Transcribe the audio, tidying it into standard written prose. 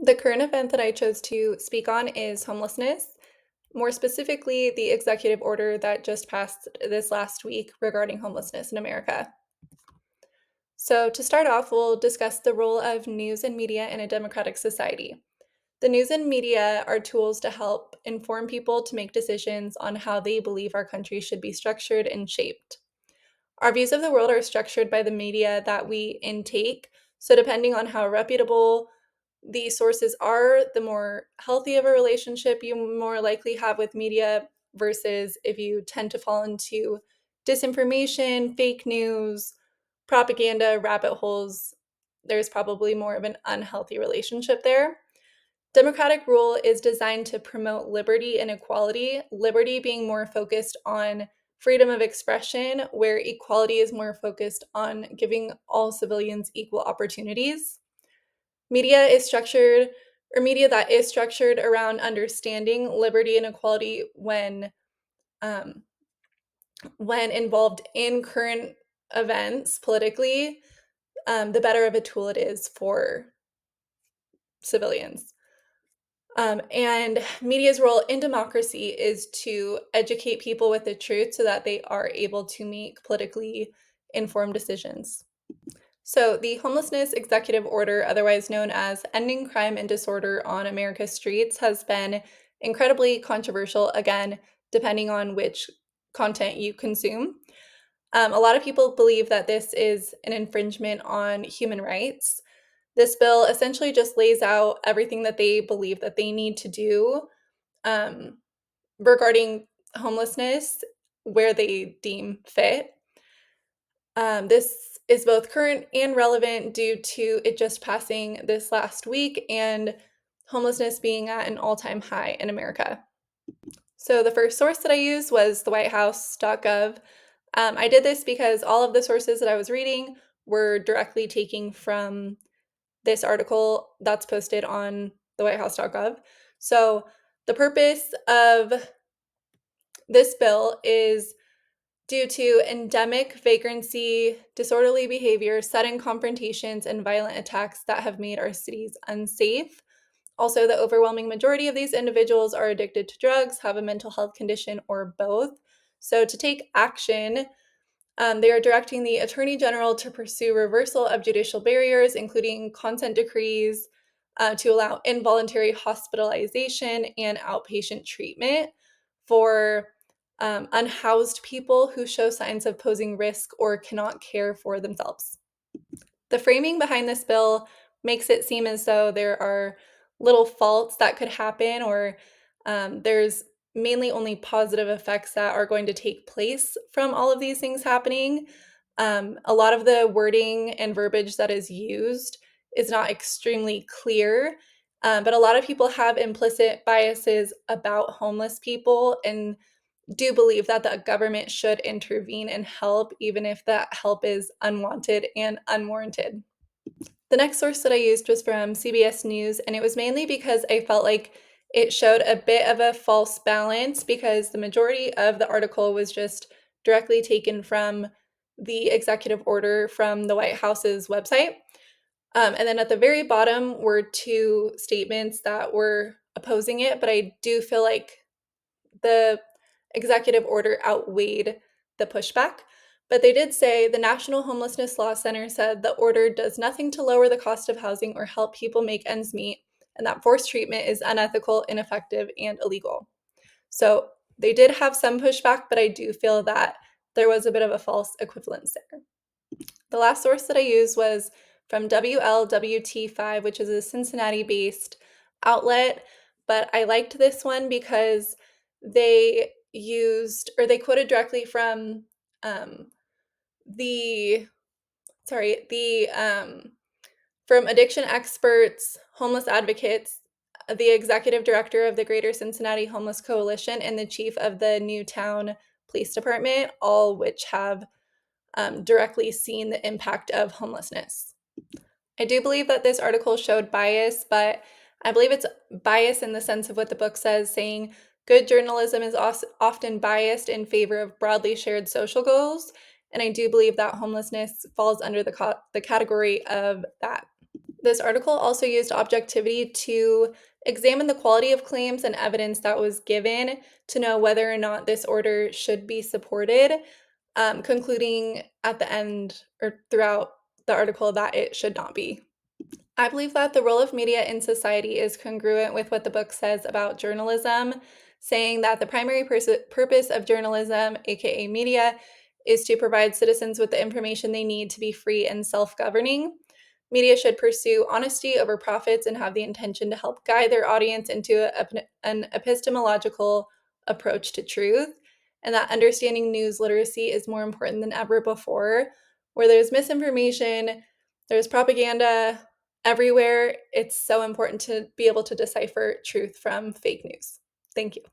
The current event that I chose to speak on is homelessness, more specifically, the executive order that just passed this last week regarding homelessness in America. So, to start off, we'll discuss the role of news and media in a democratic society. The news and media are tools to help inform people to make decisions on how they believe our country should be structured and shaped. Our views of the world are structured by the media that we intake, so depending on how reputable the sources are, the more healthy of a relationship you more likely have with media versus if you tend to fall into disinformation, fake news, propaganda, rabbit holes, there's probably more of an unhealthy relationship there. Democratic rule is designed to promote liberty and equality, liberty being more focused on freedom of expression, where equality is more focused on giving all civilians equal opportunities. Media that is structured around understanding liberty and equality um, when involved in current events politically, the better of a tool it is for civilians. And media's role in democracy is to educate people with the truth so that they are able to make politically informed decisions. So, the Homelessness Executive Order, otherwise known as Ending Crime and Disorder on America's Streets, has been incredibly controversial, again, depending on which content you consume. A lot of people believe that this is an infringement on human rights. This bill essentially just lays out everything that they believe that they need to do um, regarding homelessness where they deem fit. This is both current and relevant due to it just passing this last week and homelessness being at an all-time high in America. So the first source that I used was the whitehouse.gov. I did this because all of the sources that I was reading were directly taking from this article that's posted on the whitehouse.gov. So the purpose of this bill is due to endemic vagrancy, disorderly behavior, sudden confrontations, and violent attacks that have made our cities unsafe. Also, the overwhelming majority of these individuals are addicted to drugs, have a mental health condition, or both. So, to take action, they are directing the Attorney General to pursue reversal of judicial barriers, including consent decrees, to allow involuntary hospitalization and outpatient treatment for unhoused people who show signs of posing risk or cannot care for themselves. The framing behind this bill makes it seem as though there are little faults that could happen, or there's mainly only positive effects that are going to take place from all of these things happening. A lot of the wording and verbiage that is used is not extremely clear, but a lot of people have implicit biases about homeless people and do believe that the government should intervene and help, even if that help is unwanted and unwarranted. The next source that I used was from CBS News, and it was mainly because I felt like it showed a bit of a false balance because the majority of the article was just directly taken from the executive order from the White House's website. And then at the very bottom were two statements that were opposing it, but I do feel like the executive order outweighed the pushback. But they did say the National Homelessness Law Center said the order does nothing to lower the cost of housing or help people make ends meet, and that forced treatment is unethical, ineffective, and illegal. So they did have some pushback, but I do feel that there was a bit of a false equivalence there. The last source that I used was from WLWT5, which is a Cincinnati based outlet, but I liked this one because they quoted directly from um, the from addiction experts, homeless advocates, the executive director of the Greater Cincinnati Homeless Coalition, and the chief of the Newtown Police Department, all which have directly seen the impact of homelessness. I do believe that this article showed bias, but I believe it's bias in the sense of what the book says, saying good journalism is often biased in favor of broadly shared social goals. And I do believe that homelessness falls under the category of that. This article also used objectivity to examine the quality of claims and evidence that was given to know whether or not this order should be supported, concluding at the end or throughout the article that it should not be. I believe that the role of media in society is congruent with what the book says about journalism, saying that the primary purpose of journalism, aka media, is to provide citizens with the information they need to be free and self governing. Media should pursue honesty over profits and have the intention to help guide their audience into an epistemological approach to truth, and that understanding news literacy is more important than ever before. Where there's misinformation, there's propaganda everywhere, it's so important to be able to decipher truth from fake news. Thank you.